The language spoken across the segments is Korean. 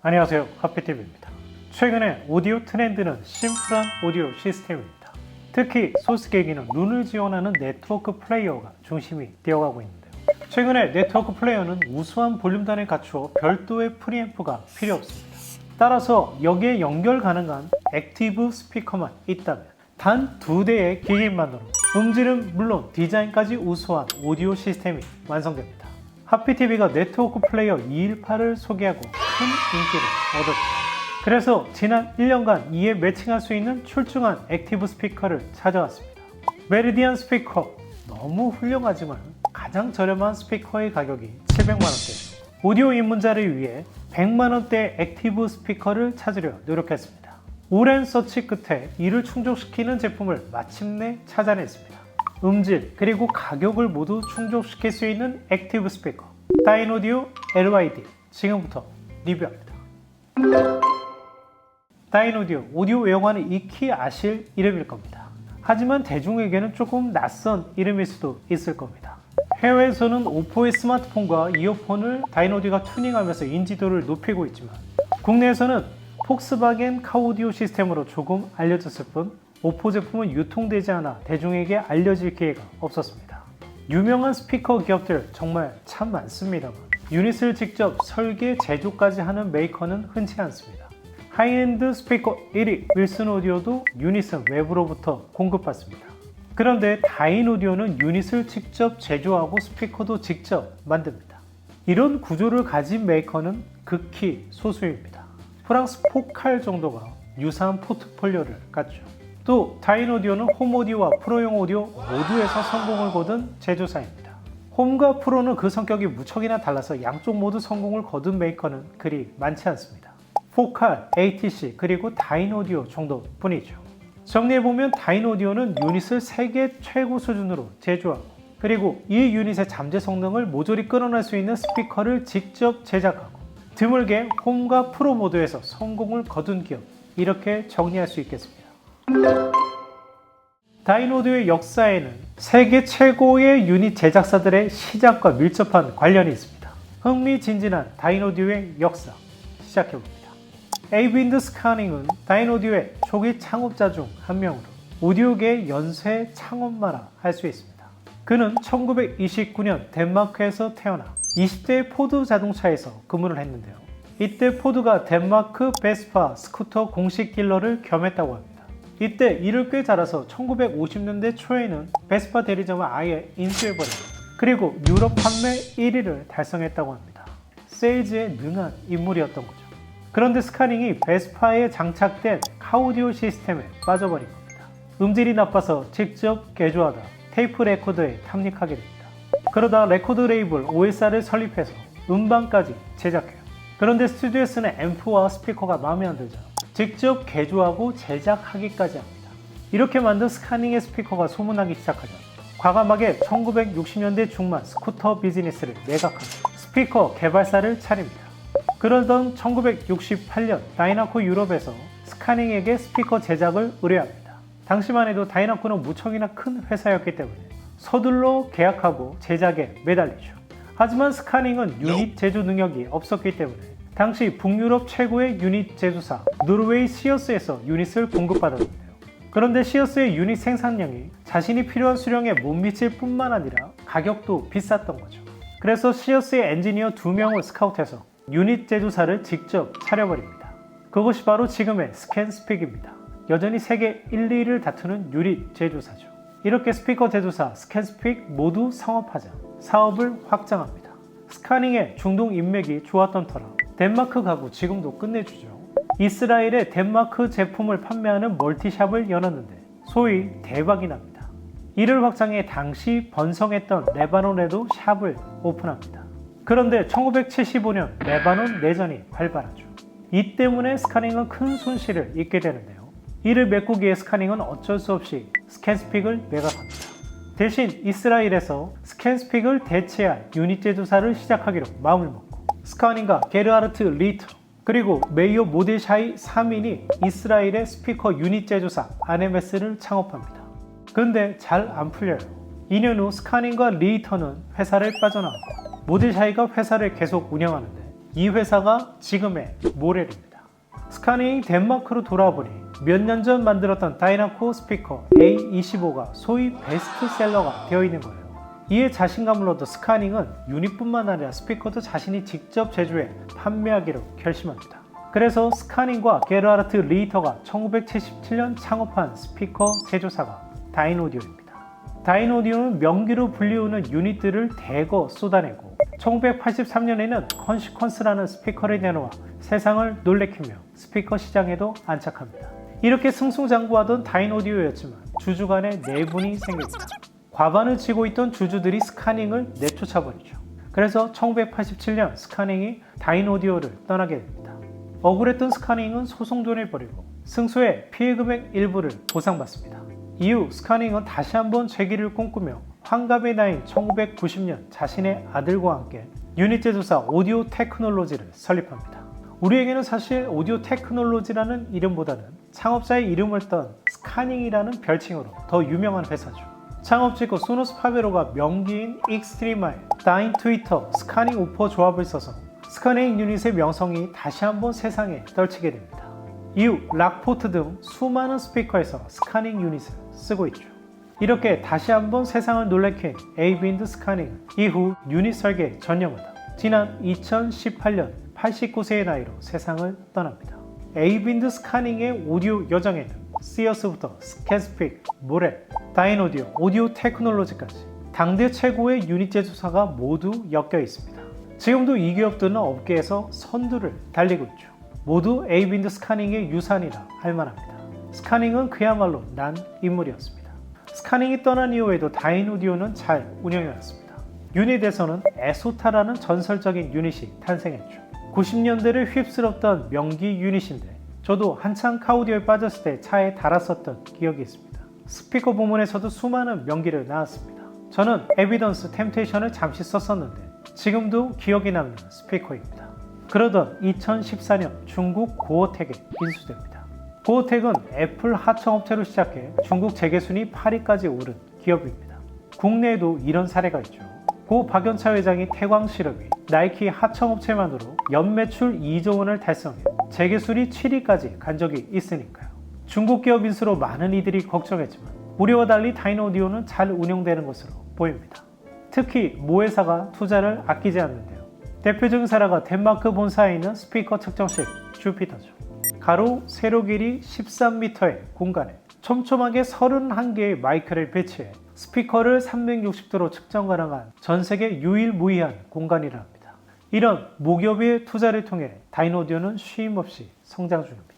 안녕하세요, 하피TV입니다. 최근에 오디오 트렌드는 심플한 오디오 시스템입니다. 특히 소스 계기는 눈을 지원하는 네트워크 플레이어가 중심이 되어가고 있는데요. 최근에 네트워크 플레이어는 우수한 볼륨단을 갖추어 별도의 프리앰프가 필요 없습니다. 따라서 여기에 연결 가능한 액티브 스피커만 있다면 단 2대의 기기만으로 음질은 물론 디자인까지 우수한 오디오 시스템이 완성됩니다. 하피TV가 네트워크 플레이어 218을 소개하고 큰 인기를 얻었죠. 그래서 지난 1년간 이에 매칭할 수 있는 출중한 액티브 스피커를 찾아왔습니다. 메리디안 스피커, 너무 훌륭하지만 가장 저렴한 스피커의 가격이 700만원대. 오디오 입문자를 위해 100만원대 액티브 스피커를 찾으려 노력했습니다. 오랜 서치 끝에 이를 충족시키는 제품을 마침내 찾아냈습니다. 음질 그리고 가격을 모두 충족시킬 수 있는 액티브 스피커 다인오디오 LYD 지금부터 리뷰합니다. 다인오디오, 오디오 외형화는 익히 아실 이름일 겁니다. 하지만 대중에게는 조금 낯선 이름일 수도 있을 겁니다. 해외에서는 오포의 스마트폰과 이어폰을 다인오디오가 튜닝하면서 인지도를 높이고 있지만 국내에서는 폭스바겐 카오디오 시스템으로 조금 알려졌을 뿐 오포 제품은 유통되지 않아 대중에게 알려질 기회가 없었습니다. 유명한 스피커 기업들 정말 참 많습니다만 유닛을 직접 설계, 제조까지 하는 메이커는 흔치 않습니다. 하이엔드 스피커 1위 윌슨 오디오도 유닛은 외부로부터 공급받습니다. 그런데 다인 오디오는 유닛을 직접 제조하고 스피커도 직접 만듭니다. 이런 구조를 가진 메이커는 극히 소수입니다. 프랑스 포칼 정도가 유사한 포트폴리오를 갖죠. 또 다인 오디오는 홈 오디오와 프로용 오디오 모두에서 성공을 거둔 제조사입니다. 홈과 프로는 그 성격이 무척이나 달라서 양쪽 모두 성공을 거둔 메이커는 그리 많지 않습니다. 포칼, ATC 그리고 다인 오디오 정도뿐이죠. 정리해보면 다인 오디오는 유닛을 세계 최고 수준으로 제조하고 그리고 이 유닛의 잠재 성능을 모조리 끌어낼 수 있는 스피커를 직접 제작하고 드물게 홈과 프로 모드에서 성공을 거둔 기업, 이렇게 정리할 수 있겠습니다. 다인 오디오의 역사에는 세계 최고의 유닛 제작사들의 시작과 밀접한 관련이 있습니다. 흥미진진한 다인 오디오의 역사 시작해봅니다. 에이빈드 스카닝은 다인 오디오의 초기 창업자 중 한 명으로 오디오계의 연쇄 창업마라 할 수 있습니다. 그는 1929년 덴마크에서 태어나 20대의 포드 자동차에서 근무를 했는데요. 이때 포드가 덴마크 베스파 스쿠터 공식 딜러를 겸했다고 합니다. 이때 일을 꽤 잘해서 1950년대 초에는 베스파 대리점을 아예 인수해버립니다. 그리고 유럽 판매 1위를 달성했다고 합니다. 세일즈에 능한 인물이었던 거죠. 그런데 스카닝이 베스파에 장착된 카오디오 시스템에 빠져버린 겁니다. 음질이 나빠서 직접 개조하다 테이프 레코더에 탐닉하게 됩니다. 그러다 레코드 레이블 OSR을 설립해서 음반까지 제작해요. 그런데 스튜디오에서는 앰프와 스피커가 마음에 안 들자 직접 개조하고 제작하기까지 합니다. 이렇게 만든 스카닝의 스피커가 소문나기 시작하자 과감하게 1960년대 중반 스쿠터 비즈니스를 매각하고 스피커 개발사를 차립니다. 그러던 1968년 다이나코 유럽에서 스카닝에게 스피커 제작을 의뢰합니다. 당시만 해도 다이나코는 무척이나 큰 회사였기 때문에 서둘러 계약하고 제작에 매달리죠. 하지만 스카닝은 유닛 제조 능력이 없었기 때문에 당시 북유럽 최고의 유닛 제조사 노르웨이 시어스에서 유닛을 공급받았는데요. 그런데 시어스의 유닛 생산량이 자신이 필요한 수량에 못 미칠 뿐만 아니라 가격도 비쌌던 거죠. 그래서 시어스의 엔지니어 2명을 스카우트해서 유닛 제조사를 직접 차려버립니다. 그것이 바로 지금의 스캔스픽입니다. 여전히 세계 1, 2위를 다투는 유닛 제조사죠. 이렇게 스피커 제조사 스캔스픽 모두 상업하자 사업을 확장합니다. 스카닝의 중동 인맥이 좋았던 터라 덴마크 가구 지금도 끝내주죠. 이스라엘에 덴마크 제품을 판매하는 멀티샵을 열었는데 소위 대박이 납니다. 이를 확장해 당시 번성했던 레바논에도 샵을 오픈합니다. 그런데 1975년 레바논 내전이 발발하죠. 이 때문에 스카닝은 큰 손실을 입게 되는데요. 이를 메꾸기에 스카닝은 어쩔 수 없이 스캔스픽을 매각합니다. 대신 이스라엘에서 스캔스픽을 대체할 유닛 제조사를 시작하기로 마음을 먹고 스카닝과 게르하르트 리터 그리고 메이어 모데샤이 3인이 이스라엘의 스피커 유닛 제조사 아네메스를 창업합니다. 근데 잘 안 풀려요. 2년 후 스카닝과 리터는 회사를 빠져나오고 모데샤이가 회사를 계속 운영하는데 이 회사가 지금의 모렐입니다. 스카닝이 덴마크로 돌아보니 몇 년 전 만들었던 다이나코 스피커 A25가 소위 베스트셀러가 되어 있는 거예요. 이에 자신감을 얻어 스카닝은 유닛뿐만 아니라 스피커도 자신이 직접 제조해 판매하기로 결심합니다. 그래서 스카닝과 게르하르트 리히터가 1977년 창업한 스피커 제조사가 다인오디오입니다. 다인오디오는 명기로 불리우는 유닛들을 대거 쏟아내고 1983년에는 컨시퀀스라는 스피커를 내놓아 세상을 놀래키며 스피커 시장에도 안착합니다. 이렇게 승승장구하던 다인오디오였지만 주주 간에 내분이 생깁니다. 과반을 쥐고 있던 주주들이 스카닝을 내쫓아버리죠. 그래서 1987년 스카닝이 다인오디오를 떠나게 됩니다. 억울했던 스카닝은 소송돈을 벌이고 승소의 피해 금액 일부를 보상받습니다. 이후 스카닝은 다시 한번 재기를 꿈꾸며 환갑의 나이인 1990년 자신의 아들과 함께 유닛 제조사 오디오 테크놀로지를 설립합니다. 우리에게는 사실 오디오 테크놀로지라는 이름보다는 창업자의 이름을 딴 스카닝이라는 별칭으로 더 유명한 회사죠. 창업 직후 소노스 파베로가 명기인 익스트리마의 다인 트위터 스카닝 우퍼 조합을 써서 스카닝 유닛의 명성이 다시 한번 세상에 떨치게 됩니다. 이후 락포트 등 수많은 스피커에서 스카닝 유닛을 쓰고 있죠. 이렇게 다시 한번 세상을 놀래킨 에이빈드 스카닝은 이후 유닛 설계에 전념하다 지난 2018년 89세의 나이로 세상을 떠납니다. 에이빈드 스카닝의 오디오 여정에는 시어스부터 스캔스픽, 모렐, 다인오디오, 오디오 테크놀로지까지 당대 최고의 유닛 제조사가 모두 엮여 있습니다. 지금도 이 기업들은 업계에서 선두를 달리고 있죠. 모두 에이빈드 스카닝의 유산이라 할 만합니다. 스카닝은 그야말로 난 인물이었습니다. 스카닝이 떠난 이후에도 다인오디오는 잘 운영해왔습니다. 유닛에서는 에소타라는 전설적인 유닛이 탄생했죠. 90년대를 휩쓸었던 명기 유닛인데 저도 한창 카오디오에 빠졌을 때 차에 달았었던 기억이 있습니다. 스피커 부문에서도 수많은 명기를 낳았습니다. 저는 에비던스 템테이션을 잠시 썼었는데 지금도 기억에 남는 스피커입니다. 그러던 2014년 중국 고어텍에 인수됩니다. 고어텍은 애플 하청업체로 시작해 중국 재계순위 8위까지 오른 기업입니다. 국내에도 이런 사례가 있죠. 고 박연차 회장이 태광실업이 나이키 하청업체만으로 연매출 2조 원을 달성해 재계순위 7위까지 간 적이 있으니까요. 중국 기업 인수로 많은 이들이 걱정했지만 우리와 달리 다인오디오는 잘 운영되는 것으로 보입니다. 특히 모 회사가 투자를 아끼지 않는데요. 대표적인 사례가 덴마크 본사에 있는 스피커 측정실 주피터죠. 가로, 세로 길이 13m의 공간에 촘촘하게 31개의 마이크를 배치해 스피커를 360도로 측정 가능한 전 세계 유일무이한 공간이라 합니다. 이런 모기업의 투자를 통해 다인오디오는 쉼없이 성장 중입니다.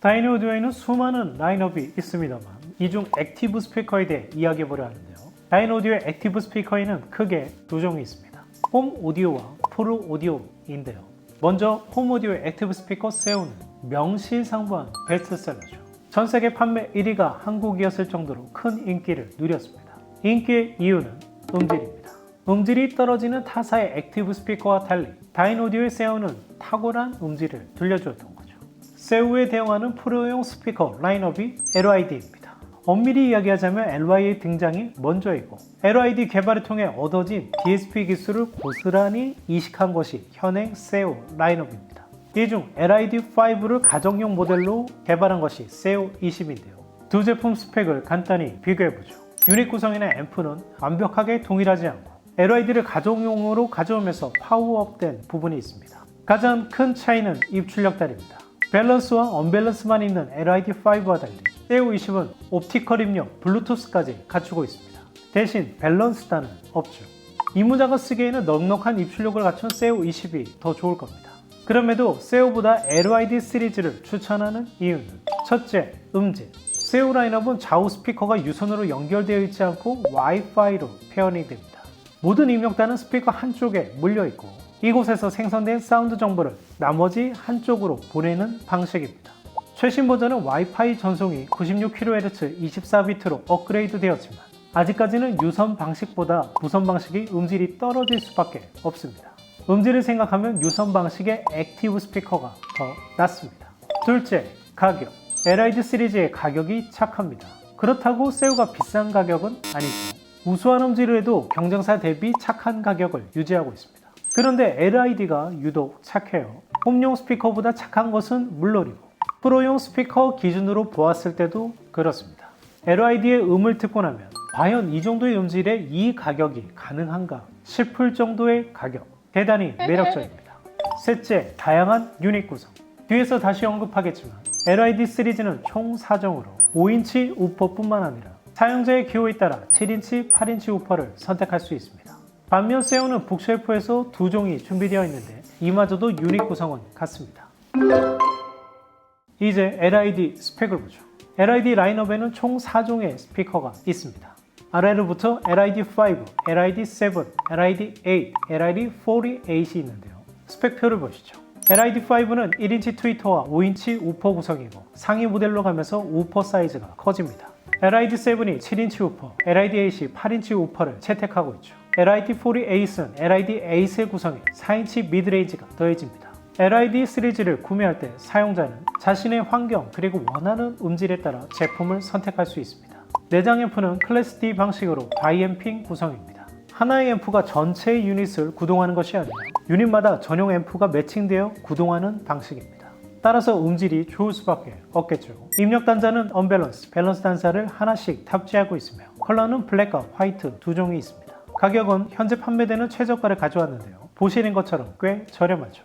다인오디오에는 수많은 라인업이 있습니다만 이 중 액티브 스피커에 대해 이야기해보려 하는데요. 다인오디오의 액티브 스피커에는 크게 두 종이 있습니다. 홈 오디오와 프로 오디오인데요. 먼저 홈 오디오의 액티브 스피커 세오는 명실상부한 베스트셀러죠. 전 세계 판매 1위가 한국이었을 정도로 큰 인기를 누렸습니다. 인기의 이유는 음질입니다. 음질이 떨어지는 타사의 액티브 스피커와 달리 다인오디오의 세오는 탁월한 음질을 들려주었던 거죠. 세오에 대응하는 프로용 스피커 라인업이 LYD입니다. 엄밀히 이야기하자면 LY의 등장이 먼저이고 LYD 개발을 통해 얻어진 DSP 기술을 고스란히 이식한 것이 현행 세오 라인업입니다. 이 중 LYD5를 가정용 모델로 개발한 것이 세오 20인데요. 두 제품 스펙을 간단히 비교해보죠. 유닛 구성이나 앰프는 완벽하게 동일하지 않고 LYD를 가정용으로 가져오면서 파워업된 부분이 있습니다. 가장 큰 차이는 입출력단입니다. 밸런스와 언밸런스만 있는 LYD5와 달리 세오20은 옵티컬 입력, 블루투스까지 갖추고 있습니다. 대신 밸런스단은 없죠. 입문자가 쓰기에는 넉넉한 입출력을 갖춘 세오20이 더 좋을 겁니다. 그럼에도 세오보다 LYD 시리즈를 추천하는 이유는 첫째, 음질. 세오 라인업은 좌우 스피커가 유선으로 연결되어 있지 않고 와이파이로 페어링 됩니다. 모든 입력단은 스피커 한쪽에 몰려있고 이곳에서 생성된 사운드 정보를 나머지 한쪽으로 보내는 방식입니다. 최신 버전은 와이파이 전송이 96kHz 24비트로 업그레이드 되었지만 아직까지는 유선 방식보다 무선 방식의 음질이 떨어질 수밖에 없습니다. 음질을 생각하면 유선 방식의 액티브 스피커가 더 낫습니다. 둘째, 가격. LYD 시리즈의 가격이 착합니다. 그렇다고 세오가 비싼 가격은 아니죠. 우수한 음질을 해도 경쟁사 대비 착한 가격을 유지하고 있습니다. 그런데 LID가 유독 착해요. 홈용 스피커보다 착한 것은 물론이고 프로용 스피커 기준으로 보았을 때도 그렇습니다. LID의 음을 듣고 나면 과연 이 정도의 음질에 이 가격이 가능한가 싶을 정도의 가격, 대단히 매력적입니다. 셋째, 다양한 유닛 구성. 뒤에서 다시 언급하겠지만 LID 시리즈는 총 4종으로 5인치 우퍼뿐만 아니라 사용자의 기호에 따라 7인치, 8인치 우퍼를 선택할 수 있습니다. 반면 세오는 북쉘프에서 2종이 준비되어 있는데 이마저도 유닛 구성은 같습니다. 이제 LID 스펙을 보죠. LID 라인업에는 총 4종의 스피커가 있습니다. 아래로부터 LID5, LID7, LID8, LID48이 있는데요. 스펙표를 보시죠. LID5는 1인치 트위터와 5인치 우퍼 구성이고 상위 모델로 가면서 우퍼 사이즈가 커집니다. LID7이 7인치 우퍼, LID8이 8인치 우퍼를 채택하고 있죠. LID48은 LID8의 구성에 4인치 미드레인지가 더해집니다. LID 시리즈를 구매할 때 사용자는 자신의 환경 그리고 원하는 음질에 따라 제품을 선택할 수 있습니다. 내장 앰프는 클래스 D 방식으로 바이앰핑 구성입니다. 하나의 앰프가 전체의 유닛을 구동하는 것이 아니라 유닛마다 전용 앰프가 매칭되어 구동하는 방식입니다. 따라서 음질이 좋을 수밖에 없겠죠. 입력 단자는 언밸런스, 밸런스 단자를 하나씩 탑재하고 있으며 컬러는 블랙과 화이트 2종이 있습니다. 가격은 현재 판매되는 최저가를 가져왔는데요. 보시는 것처럼 꽤 저렴하죠.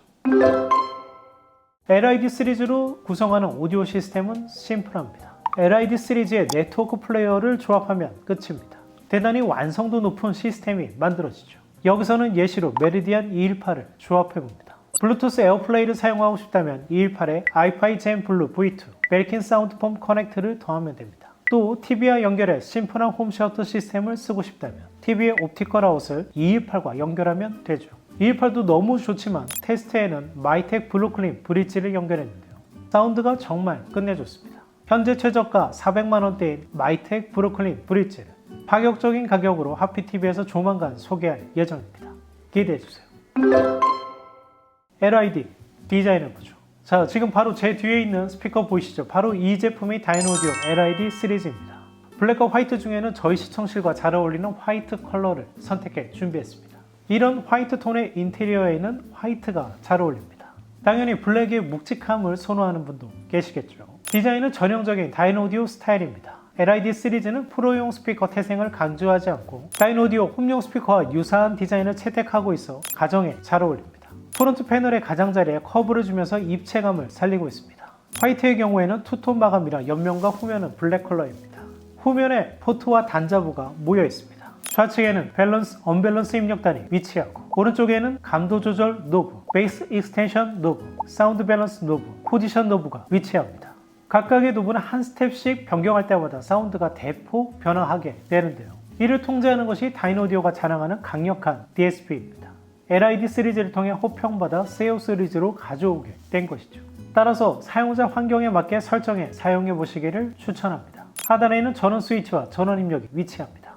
LID 시리즈로 구성하는 오디오 시스템은 심플합니다. LID 시리즈의 네트워크 플레이어를 조합하면 끝입니다. 대단히 완성도 높은 시스템이 만들어지죠. 여기서는 예시로 메리디안 218을 조합해봅니다. 블루투스 에어플레이를 사용하고 싶다면 218에 아이파이 젠 블루 V2, 벨킨 사운드폼 커넥트를 더하면 됩니다. 또 TV와 연결해 심플한 홈셔터 시스템을 쓰고 싶다면 TV의 옵티컬 아웃을 218과 연결하면 되죠. 218도 너무 좋지만 테스트에는 마이텍 블루클린 브릿지를 연결했는데요. 사운드가 정말 끝내줬습니다. 현재 최저가 400만원대인 마이텍 브루클린 브릿지를 파격적인 가격으로 하피TV에서 조만간 소개할 예정입니다. 기대해주세요. LID 디자인을 보죠. 자, 지금 바로 제 뒤에 있는 스피커 보이시죠? 바로 이 제품이 다이노디오 LID 시리즈입니다. 블랙과 화이트 중에는 저희 시청실과 잘 어울리는 화이트 컬러를 선택해 준비했습니다. 이런 화이트 톤의 인테리어에는 화이트가 잘 어울립니다. 당연히 블랙의 묵직함을 선호하는 분도 계시겠죠. 디자인은 전형적인 다이노디오 스타일입니다. LID 시리즈는 프로용 스피커 태생을 강조하지 않고 다이노디오 홈용 스피커와 유사한 디자인을 채택하고 있어 가정에 잘 어울립니다. 프론트 패널의 가장자리에 커브를 주면서 입체감을 살리고 있습니다. 화이트의 경우에는 투톤 마감이라 옆면과 후면은 블랙 컬러입니다. 후면에 포트와 단자부가 모여 있습니다. 좌측에는 밸런스, 언밸런스 입력단이 위치하고 오른쪽에는 감도 조절 노브, 베이스 익스텐션 노브, 사운드 밸런스 노브, 포지션 노브가 위치합니다. 각각의 노브는 한 스텝씩 변경할 때마다 사운드가 대폭 변화하게 되는데요. 이를 통제하는 것이 다이노디오가 자랑하는 강력한 DSP입니다. LID 시리즈를 통해 호평받아 세오 시리즈로 가져오게 된 것이죠. 따라서 사용자 환경에 맞게 설정해 사용해 보시기를 추천합니다. 하단에는 전원 스위치와 전원 입력이 위치합니다.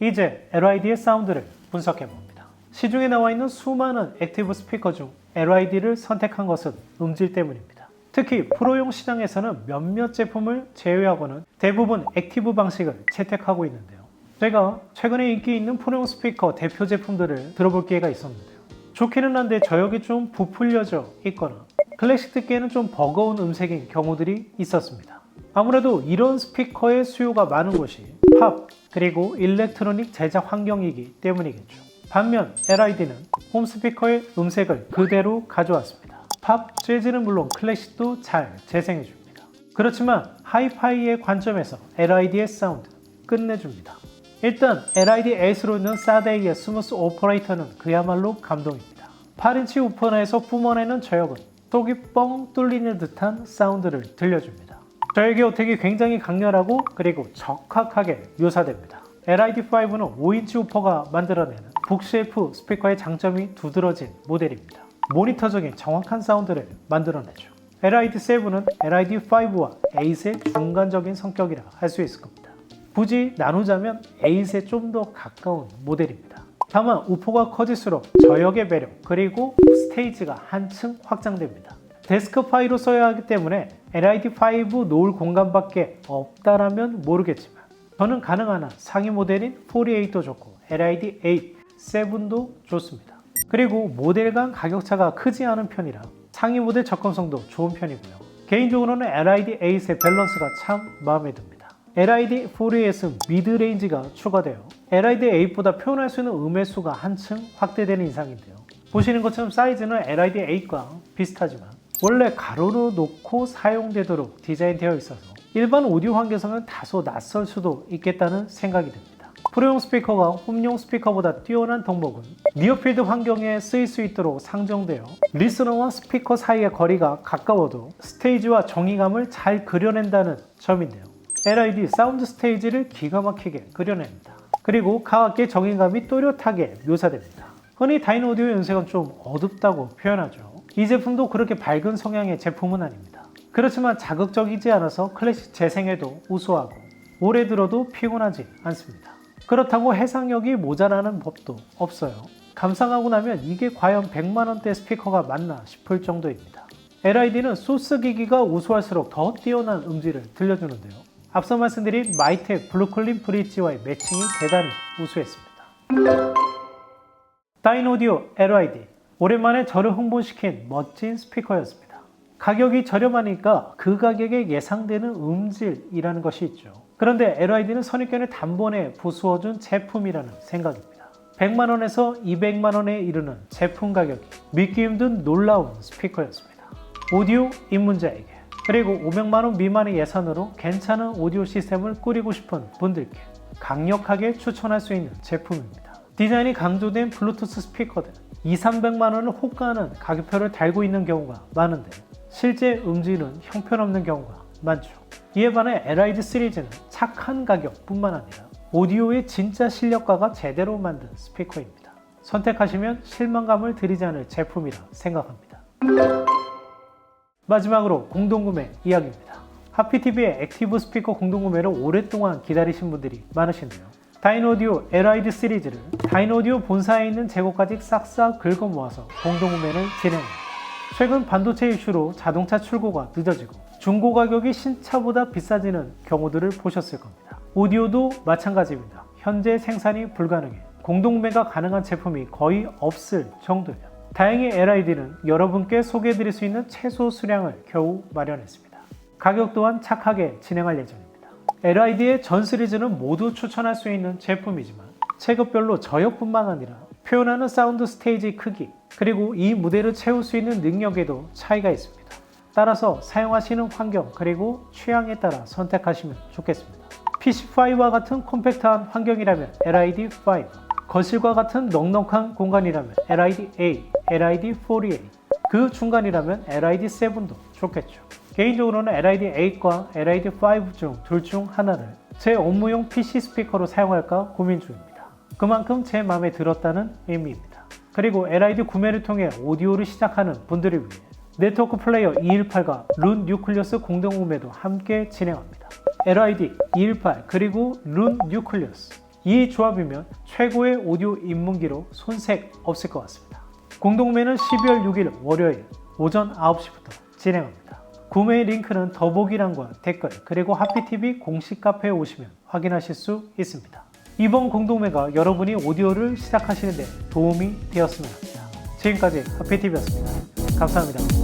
이제 LID의 사운드를 분석해 봅니다. 시중에 나와 있는 수많은 액티브 스피커 중 LID를 선택한 것은 음질 때문입니다. 특히 프로용 시장에서는 몇몇 제품을 제외하고는 대부분 액티브 방식을 채택하고 있는데요. 제가 최근에 인기 있는 프로용 스피커 대표 제품들을 들어볼 기회가 있었는데요. 좋기는 한데 저역이 좀 부풀려져 있거나 클래식 듣기에는 좀 버거운 음색인 경우들이 있었습니다. 아무래도 이런 스피커의 수요가 많은 곳이 팝 그리고 일렉트로닉 제작 환경이기 때문이겠죠. 반면 LID는 홈 스피커의 음색을 그대로 가져왔습니다. 팝, 재즈는 물론 클래식도 잘 재생해줍니다. 그렇지만 하이파이의 관점에서 LID의 사운드 끝내줍니다. 일단 LID8으로 있는 사데이의 스무스 오퍼레이터는 그야말로 감동입니다. 8인치 우퍼너에서 뿜어내는 저역은 속이 뻥 뚫리는 듯한 사운드를 들려줍니다. 저역의 어택이 굉장히 강렬하고 그리고 적확하게 묘사됩니다. LID5는 5인치 우퍼가 만들어내는 북쉘프 스피커의 장점이 두드러진 모델입니다. 모니터적인 정확한 사운드를 만들어내죠. LID7은 LID5와 8의 중간적인 성격이라 할 수 있을 겁니다. 굳이 나누자면 8에 좀 더 가까운 모델입니다. 다만 우퍼가 커질수록 저역의 매력 그리고 스테이지가 한층 확장됩니다. 데스크파이로 써야 하기 때문에 LID5 놓을 공간밖에 없다라면 모르겠지만 저는 가능한 한 상위 모델인 48도 좋고 LID8 7도 좋습니다. 그리고 모델 간 가격차가 크지 않은 편이라 상위 모델 접근성도 좋은 편이고요. 개인적으로는 LID8의 밸런스가 참 마음에 듭니다. LID4S은 미드레인지가 추가되어 LID8보다 표현할 수 있는 음의 수가 한층 확대되는 인상인데요. 보시는 것처럼 사이즈는 LID8과 비슷하지만 원래 가로로 놓고 사용되도록 디자인되어 있어서 일반 오디오 환경에서는 다소 낯설 수도 있겠다는 생각이 듭니다. 프로용 스피커가 홈용 스피커보다 뛰어난 덕목은 니어필드 환경에 쓰일 수 있도록 상정되어 리스너와 스피커 사이의 거리가 가까워도 스테이지와 정의감을 잘 그려낸다는 점인데요. LID 사운드 스테이지를 기가 막히게 그려냅니다. 그리고 가악기의 정의감이 또렷하게 묘사됩니다. 흔히 다이노오디오 연색은 좀 어둡다고 표현하죠. 이 제품도 그렇게 밝은 성향의 제품은 아닙니다. 그렇지만 자극적이지 않아서 클래식 재생에도 우수하고 오래 들어도 피곤하지 않습니다. 그렇다고 해상력이 모자라는 법도 없어요. 감상하고 나면 이게 과연 100만원대 스피커가 맞나 싶을 정도입니다. LID는 소스 기기가 우수할수록 더 뛰어난 음질을 들려주는데요. 앞서 말씀드린 마이텍 블루클린 브릿지와의 매칭이 대단히 우수했습니다. 다이노오디오 LID, 오랜만에 저를 흥분시킨 멋진 스피커였습니다. 가격이 저렴하니까 그 가격에 예상되는 음질이라는 것이 있죠. 그런데 LID는 선입견을 단번에 부수어준 제품이라는 생각입니다. 100만원에서 200만원에 이르는 제품 가격이 믿기 힘든 놀라운 스피커였습니다. 오디오 입문자에게 그리고 500만원 미만의 예산으로 괜찮은 오디오 시스템을 꾸리고 싶은 분들께 강력하게 추천할 수 있는 제품입니다. 디자인이 강조된 블루투스 스피커들 200~300만원을 호가하는 가격표를 달고 있는 경우가 많은데 실제 음질은 형편없는 경우가 많죠. 이에 반해 LID 시리즈는 착한 가격뿐만 아니라 오디오의 진짜 실력가가 제대로 만든 스피커입니다. 선택하시면 실망감을 드리지 않을 제품이라 생각합니다. 마지막으로 공동구매 이야기입니다. 하피TV의 액티브 스피커 공동구매를 오랫동안 기다리신 분들이 많으신데요. 다이노오디오 LID 시리즈를 다이노오디오 본사에 있는 재고까지 싹싹 긁어 모아서 공동구매를 진행합니다. 최근 반도체 이슈로 자동차 출고가 늦어지고 중고 가격이 신차보다 비싸지는 경우들을 보셨을 겁니다. 오디오도 마찬가지입니다. 현재 생산이 불가능해 공동구매가 가능한 제품이 거의 없을 정도예요. 다행히 LID는 여러분께 소개해드릴 수 있는 최소 수량을 겨우 마련했습니다. 가격 또한 착하게 진행할 예정입니다. LID의 전 시리즈는 모두 추천할 수 있는 제품이지만 체급별로 저역뿐만 아니라 표현하는 사운드 스테이지 크기 그리고 이 무대를 채울 수 있는 능력에도 차이가 있습니다. 따라서 사용하시는 환경 그리고 취향에 따라 선택하시면 좋겠습니다. PC5와 같은 콤팩트한 환경이라면 LID5, 거실과 같은 넉넉한 공간이라면 LID8, LID4A, 그 중간이라면 LID7도 좋겠죠. 개인적으로는 LID8과 LID5 중 둘 중 하나를 제 업무용 PC 스피커로 사용할까 고민 중입니다. 그만큼 제 마음에 들었다는 의미입니다. 그리고 LID 구매를 통해 오디오를 시작하는 분들을 위해 네트워크 플레이어 218과 룬 뉴클리어스 공동구매도 함께 진행합니다. LID 218 그리고 룬 뉴클리어스 이 조합이면 최고의 오디오 입문기로 손색 없을 것 같습니다. 공동구매는 12월 6일 월요일 오전 9시부터 진행합니다. 구매 링크는 더보기란과 댓글 그리고 하피TV 공식 카페에 오시면 확인하실 수 있습니다. 이번 공동구매가 여러분이 오디오를 시작하시는 데 도움이 되었으면 합니다. 지금까지 하피TV였습니다. 감사합니다.